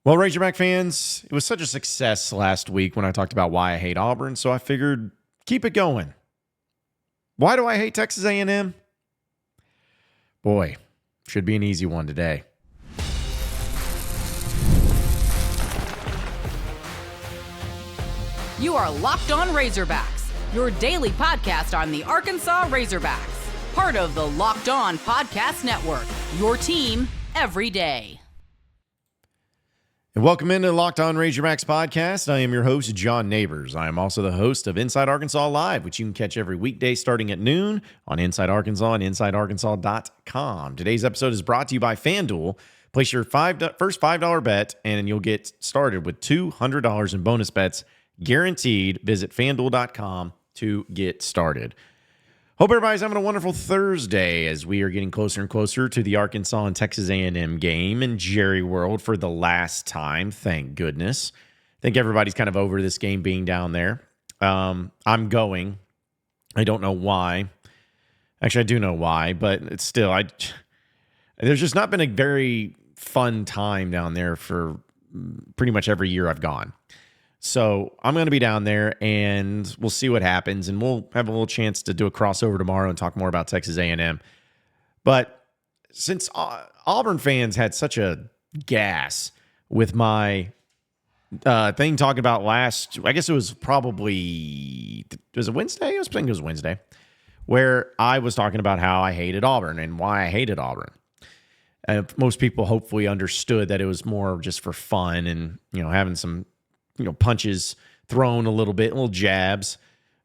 Well, Razorback fans, it was such a success last week when I talked about why I hate Auburn, so I figured keep it going. Why do I hate Texas A&M? Boy, should be an easy one today. You are Locked On Razorbacks, your daily podcast on the Arkansas Razorbacks, part of the Locked On Podcast Network, your team every day. And welcome into the Locked On Razorbacks podcast. I am your host, John Neighbors. I am also the host of Inside Arkansas Live, which you can catch every weekday starting at noon on Inside Arkansas and InsideArkansas.com. Today's episode is brought to you by FanDuel. Place your first $5 bet, and you'll get started with $200 in bonus bets guaranteed. Visit FanDuel.com to get started. Hope everybody's having a wonderful Thursday as we are getting closer and closer to the Arkansas and Texas A&M game in Jerry World for the last time. Thank goodness. I think everybody's kind of over this game being down there. I'm going. I don't know why. Actually, I do know why, but it's still, there's just not been a very fun time down there for pretty much every year I've gone. So I'm going to be down there, and we'll see what happens, and we'll have a little chance to do a crossover tomorrow and talk more about Texas A&M. But since Auburn fans had such a gas with my thing talking about last, I guess it was probably, was it Wednesday? I was thinking it was Wednesday, where I was talking about how I hated Auburn and why I hated Auburn. Most people hopefully understood that it was more just for fun and, having some punches thrown a little bit, little jabs,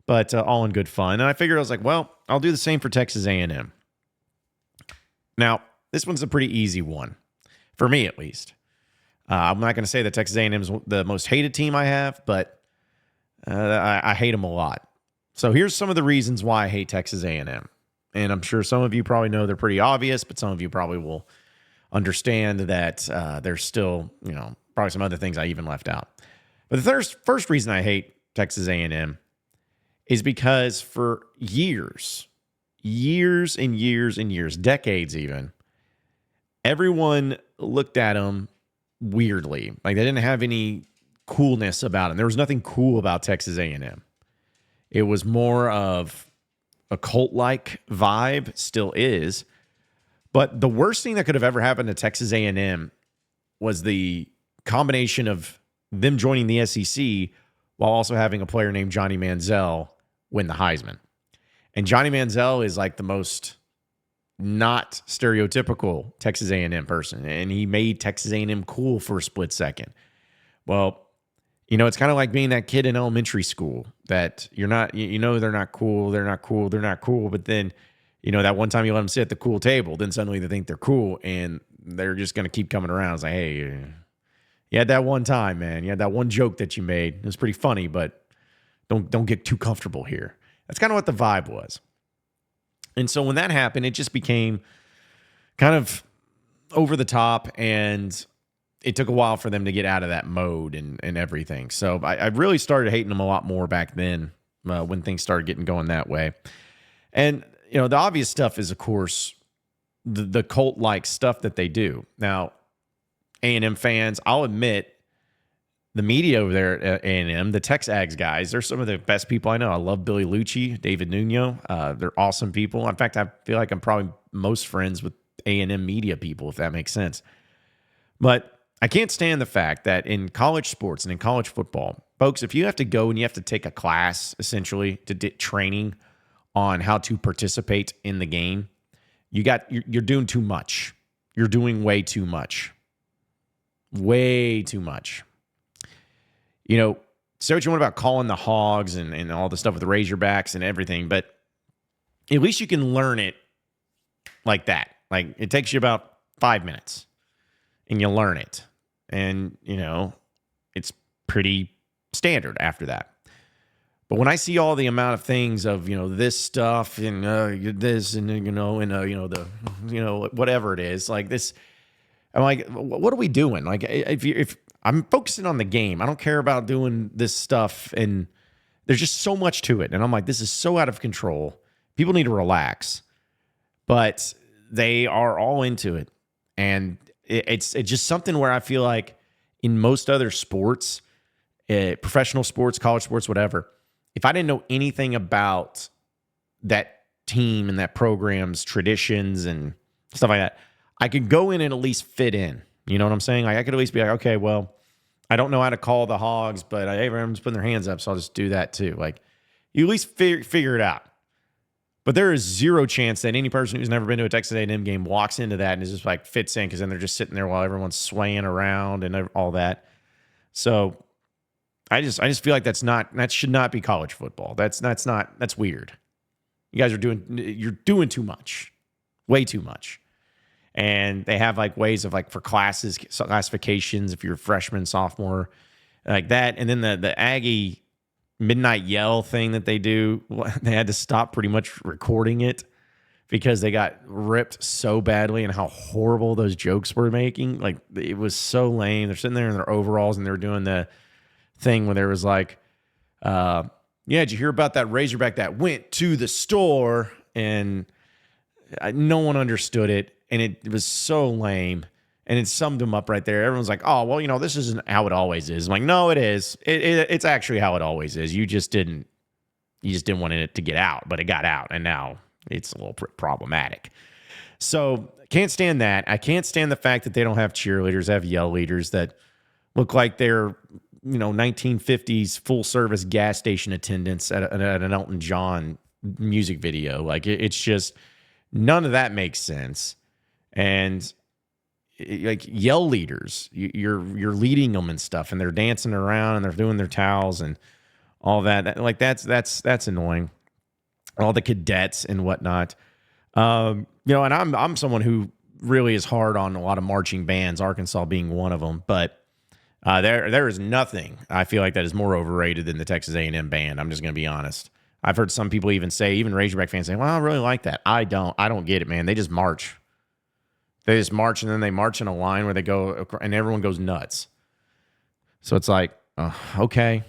but all in good fun. And I figured, I was like, well, I'll do the same for Texas A&M. Now, this one's a pretty easy one, for me at least. I'm not going to say that Texas A&M is the most hated team I have, but I hate them a lot. So here's some of the reasons why I hate Texas A&M. And I'm sure some of you probably know they're pretty obvious, but some of you probably will understand that there's still, probably some other things I even left out. But the first reason I hate Texas A&M is because for years and years and years, decades even, everyone looked at them weirdly. Like they didn't have any coolness about them. There was nothing cool about Texas A&M. It was more of a cult-like vibe, still is. But the worst thing that could have ever happened to Texas A&M was the combination of them joining the SEC while also having a player named Johnny Manziel win the Heisman. And Johnny Manziel is like the most not stereotypical Texas A&M person. And he made Texas A&M cool for a split second. Well, it's kind of like being that kid in elementary school that you're not, they're not cool. But then, that one time you let them sit at the cool table, then suddenly they think they're cool and they're just going to keep coming around. It's like, hey, you had that one time, man. You had that one joke that you made. It was pretty funny, but don't get too comfortable here. That's kind of what the vibe was. And so when that happened, it just became kind of over the top, and it took a while for them to get out of that mode and everything. So I really started hating them a lot more back then when things started getting going that way. And, the obvious stuff is, of course, the cult-like stuff that they do. Now, A&M fans, I'll admit, the media over there at A&M, the Tex Ags guys, they're some of the best people I know. I love Billy Lucci, David Nuno. They're awesome people. In fact, I feel like I'm probably most friends with A&M media people, if that makes sense. But I can't stand the fact that in college sports and in college football, folks, if you have to go and you have to take a class, essentially, to training on how to participate in the game, you're doing too much. You're doing way too much. Way too much. Say what you want about calling the Hogs and all the stuff with the Razorbacks and everything, but at least you can learn it like that. Like, it takes you about 5 minutes, and you learn it. And, it's pretty standard after that. But when I see all the amount of things of, this stuff and this and, whatever it is, like this, I'm like, what are we doing? Like, if I'm focusing on the game, I don't care about doing this stuff. And there's just so much to it. And I'm like, this is so out of control. People need to relax. But they are all into it. And it's just something where I feel like in most other sports, professional sports, college sports, whatever, if I didn't know anything about that team and that program's traditions and stuff like that, I could go in and at least fit in. You know what I'm saying? Like I could at least be like, okay, well, I don't know how to call the Hogs, but everyone's putting their hands up, so I'll just do that too. Like you at least figure it out. But there is zero chance that any person who's never been to a Texas A&M game walks into that and is just like fits in, because then they're just sitting there while everyone's swaying around and all that. So I just feel like that should not be college football. That's weird. You guys you're doing too much, way too much. And they have like ways of like for classifications if you're a freshman, sophomore, like that. And then the Aggie midnight yell thing that they do, they had to stop pretty much recording it because they got ripped so badly and how horrible those jokes were making. Like it was so lame. They're sitting there in their overalls and they were doing the thing where there was like, yeah, did you hear about that Razorback that went to the store? And no one understood it. And it was so lame. And it summed them up right there. Everyone's like, oh, well, this isn't how it always is. I'm like, no, it is. It's actually how it always is. You just didn't want it to get out, but it got out. And now it's a little problematic. So can't stand that. I can't stand the fact that they don't have cheerleaders, they have yell leaders that look like they're, 1950s full service gas station attendants at an Elton John music video. Like it's just, none of that makes sense. And like yell leaders, you're leading them and stuff, and they're dancing around and they're doing their towels and all that. Like that's annoying. All the cadets and whatnot. And I'm someone who really is hard on a lot of marching bands, Arkansas being one of them. But there is nothing I feel like that is more overrated than the Texas A&M band. I'm just going to be honest. I've heard some people even Razorback fans say, well, I really like that. I don't get it, man. They just march. They just march, and then they march in a line where they go, and everyone goes nuts. So it's like, okay.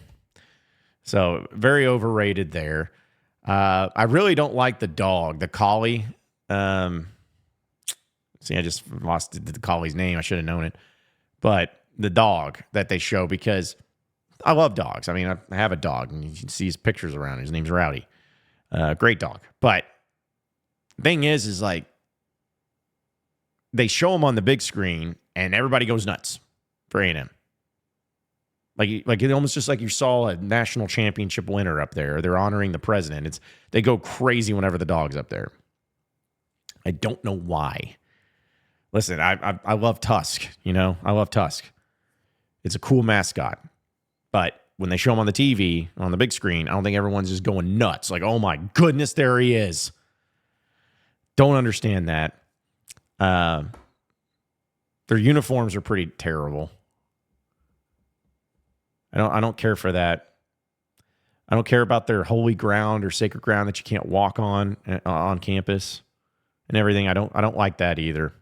So very overrated there. I really don't like the dog, the collie. I just lost the collie's name. I should have known it. But the dog that they show, because I love dogs. I mean, I have a dog, and you can see his pictures around. His name's Rowdy. Great dog. But the thing is like, they show him on the big screen, and everybody goes nuts for A&M. Like it almost just like you saw a national championship winner up there. Or they're honoring the president. They go crazy whenever the dog's up there. I don't know why. Listen, I love Tusk. I love Tusk. It's a cool mascot. But when they show him on the TV, on the big screen, I don't think everyone's just going nuts. Like, oh my goodness, there he is. Don't understand that. Their uniforms are pretty terrible. I don't care for that. I don't care about their holy ground or sacred ground that you can't walk on campus and everything. I don't like that either.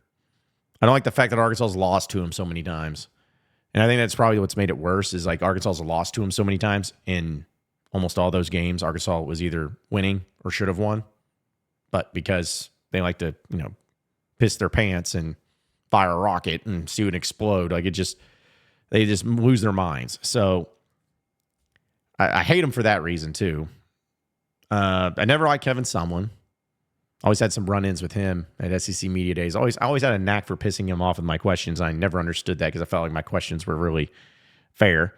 I don't like the fact that Arkansas's lost to him so many times. And I think that's probably what's made it worse, is like Arkansas's lost to him so many times. In almost all those games, Arkansas was either winning or should have won. But because they like to, piss their pants and fire a rocket and see it explode, like they just lose their minds. So I hate him for that reason too. I never liked Kevin Sumlin. Always had some run-ins with him at SEC Media Days. I always had a knack for pissing him off with my questions. I never understood that because I felt like my questions were really fair.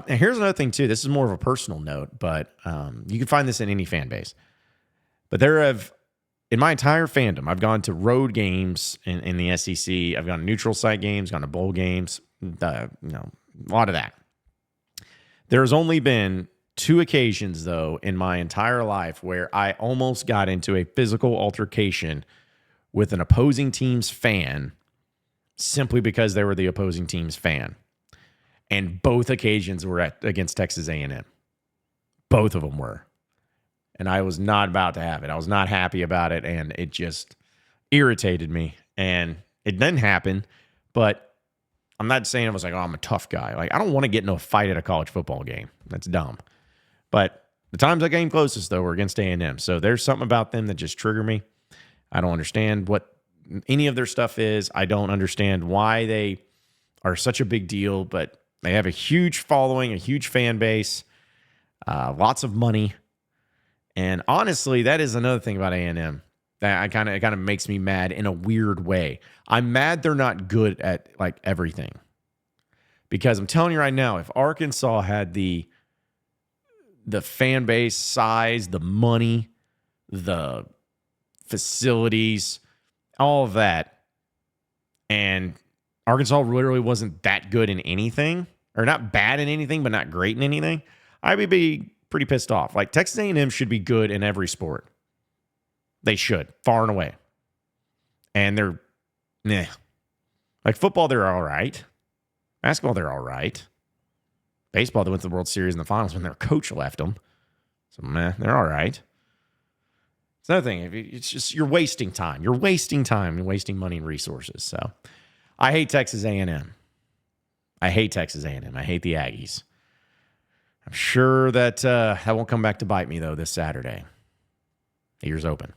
Here's another thing too. This is more of a personal note, but you can find this in any fan base. But in my entire fandom, I've gone to road games in the SEC. I've gone to neutral site games, gone to bowl games, a lot of that. There's only been 2 occasions, though, in my entire life where I almost got into a physical altercation with an opposing team's fan simply because they were the opposing team's fan. And both occasions were against Texas A&M. Both of them were. And I was not about to have it. I was not happy about it, and it just irritated me. And it didn't happen, but I'm not saying I was like, oh, I'm a tough guy. Like, I don't want to get into a fight at a college football game. That's dumb. But the times I came closest, though, were against A&M. So there's something about them that just trigger me. I don't understand what any of their stuff is. I don't understand why they are such a big deal, but they have a huge following, a huge fan base, lots of money. And honestly, that is another thing about A&M that it kind of makes me mad in a weird way. I'm mad they're not good at like everything. Because I'm telling you right now, if Arkansas had the fan base size, the money, the facilities, all of that, and Arkansas literally wasn't that good in anything, or not bad in anything, but not great in anything, I would be pretty pissed off. Like, Texas A&M should be good in every sport. They should, far and away. And they're, like football, they're all right. Basketball, they're all right. Baseball, they went to the World Series in the finals when their coach left them. So, they're all right. It's another thing. It's just, you're wasting time. You're wasting time and wasting money and resources. So, I hate Texas A&M. I hate Texas A&M. I hate the Aggies. I'm sure that that won't come back to bite me, though, this Saturday. Ears open.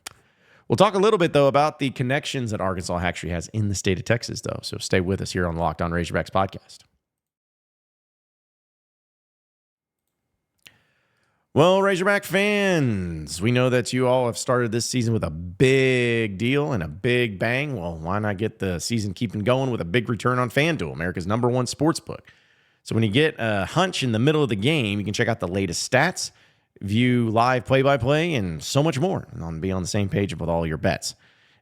We'll talk a little bit, though, about the connections that Arkansas actually has in the state of Texas, though. So stay with us here on the Locked On Razorbacks podcast. Well, Razorback fans, we know that you all have started this season with a big deal and a big bang. Well, why not get the season keeping going with a big return on FanDuel, America's #1 sportsbook? So when you get a hunch in the middle of the game, you can check out the latest stats, view live play-by-play, and so much more, and be on the same page with all your bets.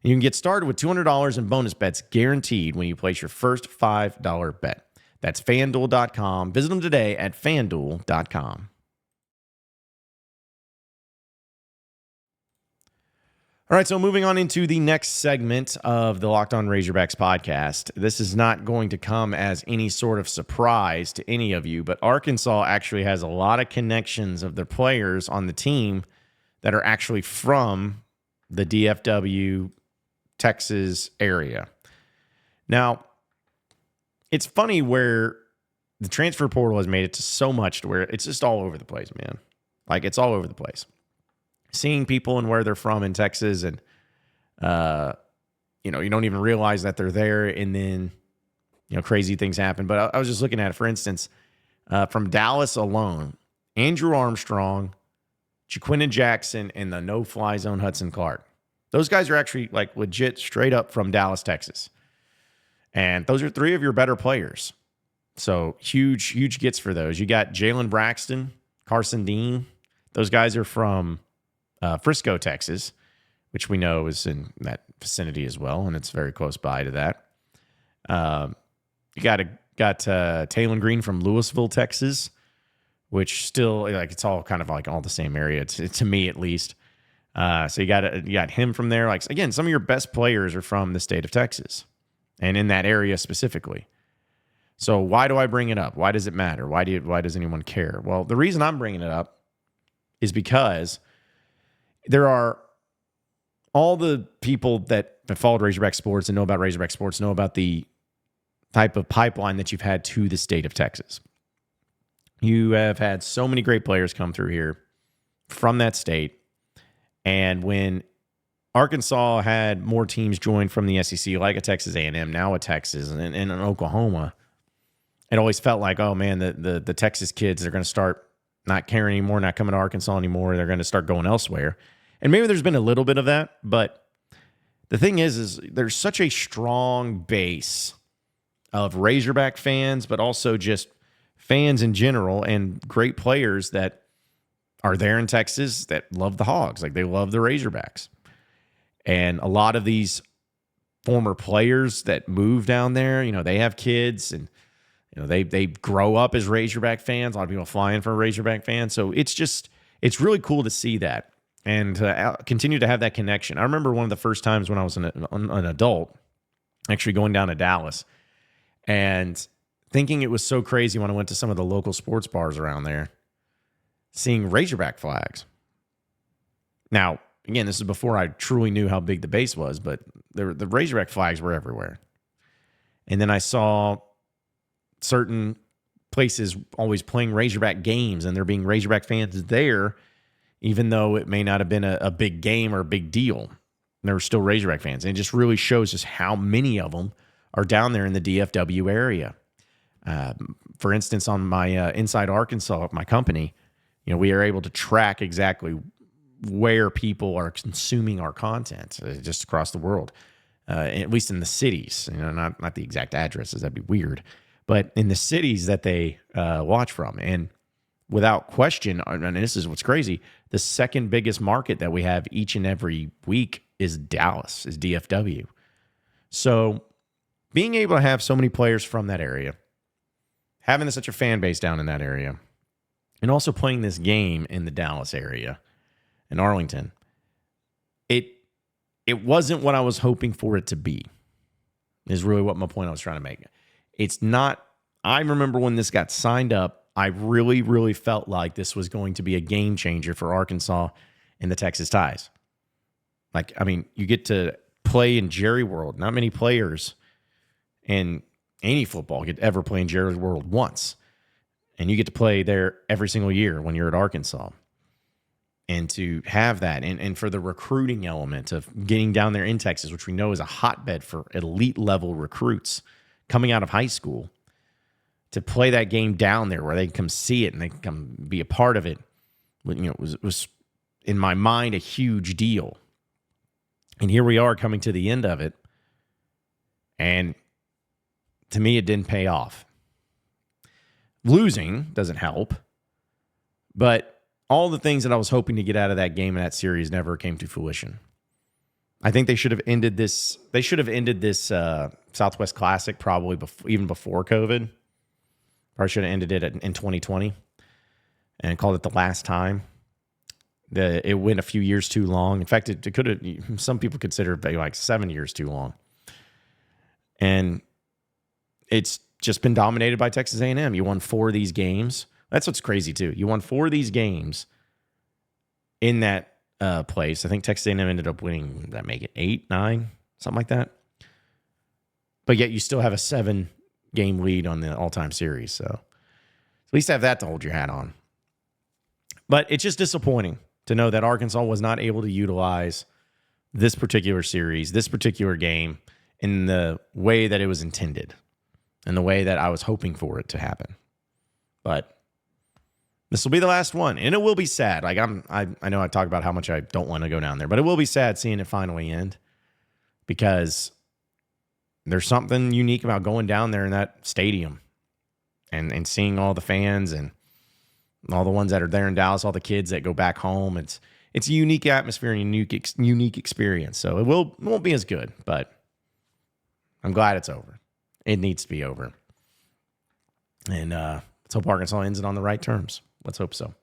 And you can get started with $200 in bonus bets guaranteed when you place your first $5 bet. That's FanDuel.com. Visit them today at FanDuel.com. All right, so moving on into the next segment of the Locked On Razorbacks podcast. This is not going to come as any sort of surprise to any of you, but Arkansas actually has a lot of connections of their players on the team that are actually from the DFW, Texas area. Now, it's funny where the transfer portal has made it to so much to where it's just all over the place, man. Like, it's all over the place. Seeing people and where they're from in Texas, and you don't even realize that they're there, and then crazy things happen. But I was just looking at it, for instance, from Dallas alone, Andrew Armstrong, Jaquinton Jackson, and the no-fly zone Hudson Clark. Those guys are actually like legit straight up from Dallas, Texas, and those are 3 of your better players. So huge gets for those. You got Jalen Braxton, Carson Dean. Those guys are from Frisco, Texas, which we know is in that vicinity as well, and it's very close by to that. You got Taylon Green from Louisville, Texas, which still, like, it's all kind of like all the same area, to me at least. So you got him from there. Like, again, some of your best players are from the state of Texas, and in that area specifically. So why do I bring it up? Why does it matter? Why does anyone care? Well, the reason I'm bringing it up is because there are all the people that have followed Razorback sports and know about Razorback sports, know about the type of pipeline that you've had to the state of Texas. You have had so many great players come through here from that state. And when Arkansas had more teams join from the SEC, like a Texas A&M, now a Texas, and an Oklahoma, it always felt like, oh man, the Texas kids are going to start not caring anymore, not coming to Arkansas anymore. They're going to start going elsewhere. And maybe there's been a little bit of that, but the thing is there's such a strong base of Razorback fans, but also just fans in general, and great players that are there in Texas that love the Hogs. Like, they love the Razorbacks. And a lot of these former players that move down there, they have kids, and they grow up as Razorback fans. A lot of people fly in for Razorback fans. So it's really cool to see that and continue to have that connection. I remember one of the first times when I was an adult actually going down to Dallas and thinking it was so crazy when I went to some of the local sports bars around there, seeing Razorback flags. Now, again, this is before I truly knew how big the base was, but the Razorback flags were everywhere. And then I saw certain places always playing Razorback games, and there being Razorback fans there, even though it may not have been a big game or a big deal. There were still Razorback fans. And it just really shows just how many of them are down there in the DFW area. For instance, on my Inside Arkansas, my company, we are able to track exactly where people are consuming our content just across the world, at least in the cities. Not the exact addresses, that'd be weird, but in the cities that they watch from. And without question, and this is what's crazy, the second biggest market that we have each and every week is Dallas, is DFW. So being able to have so many players from that area, having such a fan base down in that area, and also playing this game in the Dallas area, in Arlington, it wasn't what I was hoping for it to be, is really what my point I was trying to make. It's not, I remember when this got signed up, I really, really felt like this was going to be a game changer for Arkansas and the Texas Ties. You get to play in Jerry World. Not many players in any football could ever play in Jerry World once. And you get to play there every single year when you're at Arkansas. And to have that, and for the recruiting element of getting down there in Texas, which we know is a hotbed for elite level recruits coming out of high school, to play that game down there where they can come see it and they can come be a part of it, it was in my mind a huge deal. And here we are coming to the end of it. And to me, it didn't pay off. Losing doesn't help, but all the things that I was hoping to get out of that game and that series never came to fruition. I think they should have ended this. They should have ended this Southwest Classic probably even before COVID. Probably should have ended it in 2020 and called it the last time. It went a few years too long. In fact, it could have. Some people consider it like 7 years too long. And it's just been dominated by Texas A&M. You won 4 of these games. That's what's crazy too. You won 4 of these games in that place. I think Texas A&M ended up winning. Did that make it 8, 9, something like that? But yet you still have a 7-game lead on the all-time series. So at least have that to hold your hat on. But it's just disappointing to know that Arkansas was not able to utilize this particular series, this particular game, in the way that it was intended, and the way that I was hoping for it to happen. But this will be the last one, and it will be sad. I know I talk about how much I don't want to go down there, but it will be sad seeing it finally end, because there's something unique about going down there in that stadium and seeing all the fans and all the ones that are there in Dallas, all the kids that go back home. It's a unique atmosphere and unique experience. So it won't be as good, but I'm glad it's over. It needs to be over. And let's hope Arkansas ends it on the right terms. Let's hope so.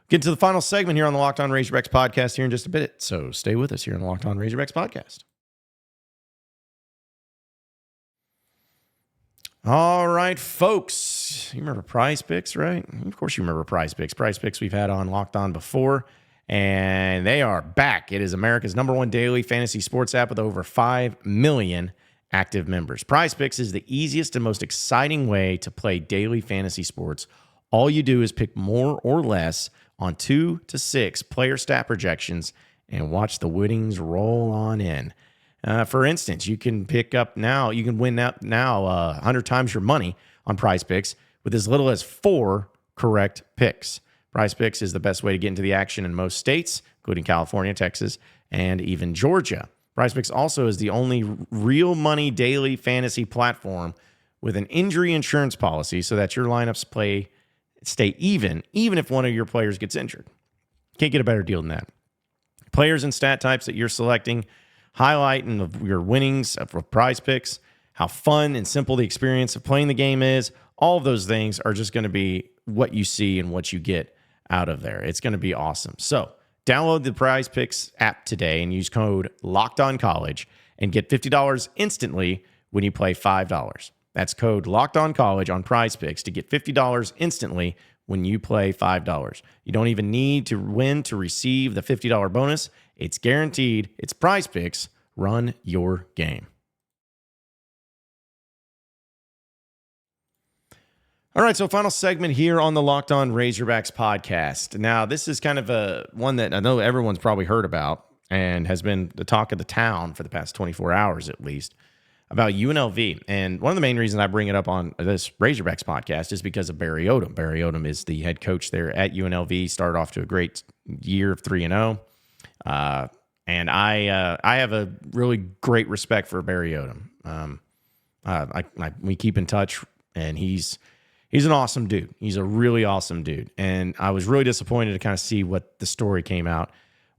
Get to the final segment here on the Locked On Razorbacks podcast here in just a bit. So stay with us here on the Locked On Razorbacks podcast. All right, folks. You remember Prize Picks, right? Of course you remember Prize Picks. Prize Picks we've had on Locked On before, and they are back. It is America's #1 daily fantasy sports app with over 5 million active members. Prize Picks is the easiest and most exciting way to play daily fantasy sports. All you do is pick more or less on 2 to 6 player stat projections and watch the winnings roll on in. For instance, you can win now 100 times your money on Prize Picks with as little as 4 correct picks. Prize Picks is the best way to get into the action in most states, including California, Texas, and even Georgia. Prize Picks also is the only real money daily fantasy platform with an injury insurance policy so that your lineups stay even if one of your players gets injured. Can't get a better deal than that. Players and stat types that you're selecting, highlighting your winnings for Prize Picks, how fun and simple the experience of playing the game is. All of those things are just going to be what you see and what you get out of there. It's going to be awesome. So download the Prize Picks app today and use code LOCKEDONCollege and get $50 instantly when you play $5. That's code LOCKEDONCollege on Prize Picks to get $50 instantly when you play $5. You don't even need to win to receive the $50 bonus. It's guaranteed. It's Prize Picks. Run your game. All right, so final segment here on the Locked On Razorbacks podcast. Now, this is kind of one that I know everyone's probably heard about and has been the talk of the town for the past 24 hours at least. about UNLV. And one of the main reasons I bring it up on this Razorbacks podcast is because of Barry Odom. Barry Odom is the head coach there at UNLV, started off to a great year of 3-0. And I have a really great respect for Barry Odom. We keep in touch, and he's an awesome dude. He's a really awesome dude. And I was really disappointed to kind of see what the story came out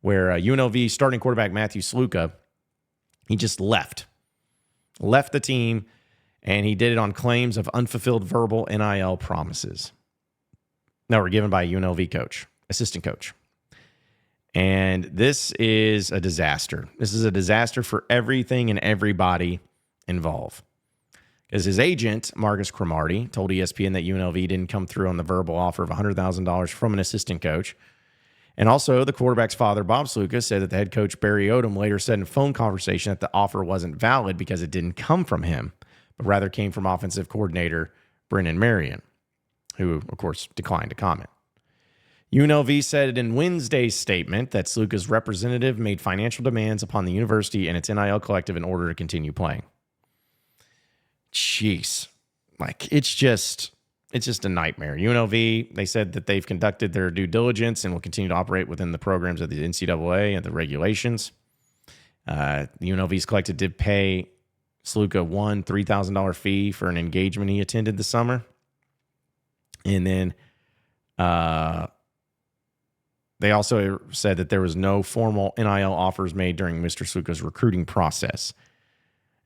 where UNLV starting quarterback Matthew Sluka, he just left the team, and he did it on claims of unfulfilled verbal NIL promises that were given by a UNLV coach, assistant coach. And this is a disaster. This is a disaster for everything and everybody involved. Because his agent, Marcus Cromartie, told ESPN that UNLV didn't come through on the verbal offer of $100,000 from an assistant coach. And also, the quarterback's father, Bob Sluka, said that the head coach, Barry Odom, later said in a phone conversation that the offer wasn't valid because it didn't come from him, but rather came from offensive coordinator Brennan Marion, who, of course, declined to comment. UNLV said in Wednesday's statement that Sluka's representative made financial demands upon the university and its NIL collective in order to continue playing. Jeez. It's just a nightmare. UNLV, they said that they've conducted their due diligence and will continue to operate within the programs of the NCAA and the regulations. The UNLV's collective did pay Sluka one $3,000 fee for an engagement he attended this summer. And then they also said that there was no formal NIL offers made during Mr. Sluka's recruiting process.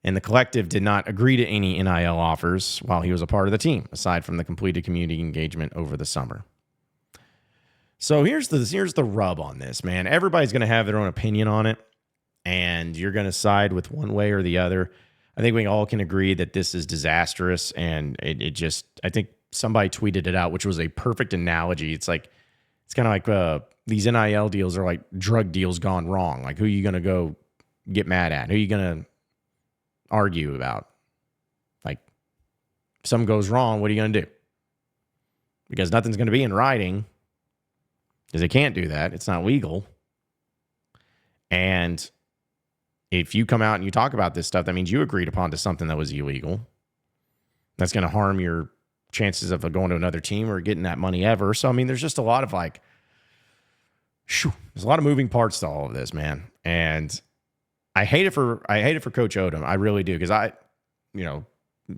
And the collective did not agree to any NIL offers while he was a part of the team, aside from the completed community engagement over the summer. So here's the rub on this, man. Everybody's going to have their own opinion on it, and you're going to side with one way or the other. I think we all can agree that this is disastrous, and I think somebody tweeted it out, which was a perfect analogy. It's kind of like these NIL deals are like drug deals gone wrong. Like, who are you going to go get mad at? Who are you going to argue about? Like, if something goes wrong, what are you going to do? Because nothing's going to be in writing, because they can't do that. It's not legal. And if you come out and you talk about this stuff, that means you agreed upon to something that was illegal. That's going to harm your chances of going to another team or getting that money ever. So, I mean, there's just a lot of there's a lot of moving parts to all of this, man. And I hate it for Coach Odom. I really do, because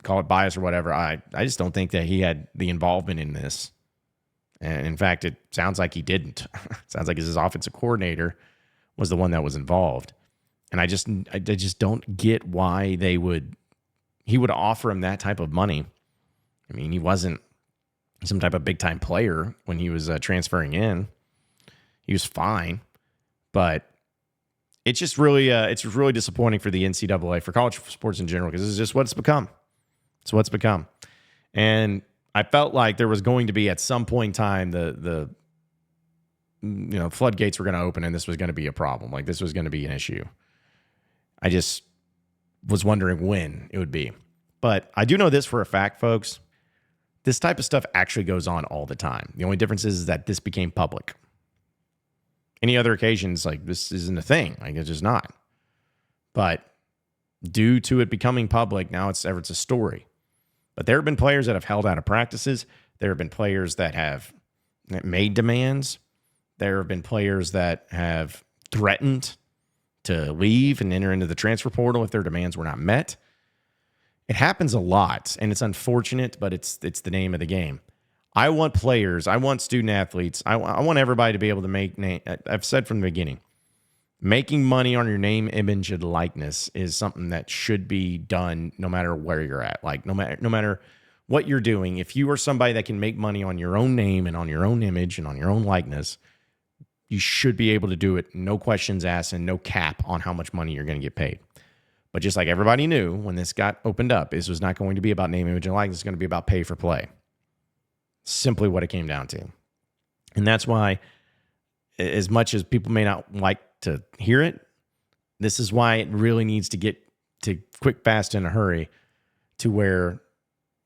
call it bias or whatever. I just don't think that he had the involvement in this. And in fact, it sounds like he didn't. It sounds like his offensive coordinator was the one that was involved. And I just don't get why he would offer him that type of money. I mean, he wasn't some type of big time player when he was transferring in. He was fine, but it's just really disappointing for the NCAA, for college sports in general, because this is just what it's become. It's what's become. And I felt like there was going to be, at some point in time, the floodgates were going to open, and this was going to be a problem. Like, this was going to be an issue. I just was wondering when it would be. But I do know this for a fact, folks. This type of stuff actually goes on all the time. The only difference is that this became public. Any other occasions, like, this isn't a thing. Like, it's just not. But due to it becoming public, now it's a story. But there have been players that have held out of practices. There have been players that have made demands. There have been players that have threatened to leave and enter into the transfer portal if their demands were not met. It happens a lot, and it's unfortunate, but it's the name of the game. I want players, I want student athletes, I want everybody to be able to make name. I've said from the beginning, making money on your name, image, and likeness is something that should be done no matter where you're at. Like, no matter what you're doing, if you are somebody that can make money on your own name and on your own image and on your own likeness, you should be able to do it. No questions asked and no cap on how much money you're going to get paid. But just like everybody knew when this got opened up, this was not going to be about name, image, and likeness. It's going to be about pay for play. Simply what it came down to. And that's why, as much as people may not like to hear it, this is why it really needs to get to quick, fast, in a hurry, to where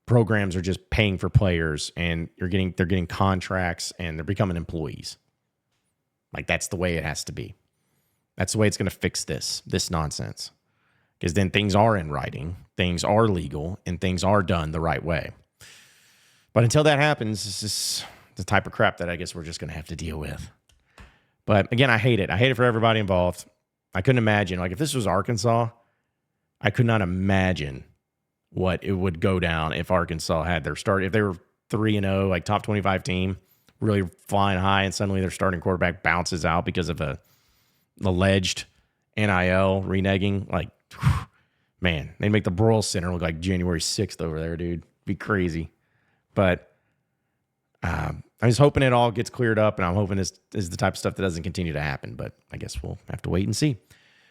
programs are just paying for players and they're getting contracts and they're becoming employees. Like, that's the way it has to be. That's the way it's going to fix this nonsense. because then things are in writing, things are legal, and things are done the right way. But until that happens, this is the type of crap that I guess we're just going to have to deal with. But again, I hate it. I hate it for everybody involved. I couldn't imagine, like if this was Arkansas, I could not imagine what it would go down if Arkansas had their start. If they were 3-0, like top 25 team, really flying high, and suddenly their starting quarterback bounces out because of a alleged NIL reneging. Like, man, they'd make the Broyles Center look like January 6th over there, dude. Be crazy. But I'm just hoping it all gets cleared up, and I'm hoping this is the type of stuff that doesn't continue to happen. But I guess we'll have to wait and see.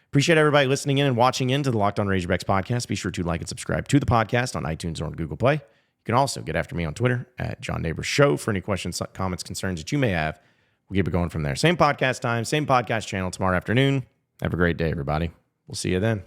Appreciate everybody listening in and watching into the Locked On Razorbacks podcast. Be sure to like and subscribe to the podcast on iTunes or on Google Play. You can also get after me on Twitter at John Neighbors Show for any questions, comments, concerns that you may have. We'll keep it going from there. Same podcast time, same podcast channel tomorrow afternoon. Have a great day, everybody. We'll see you then.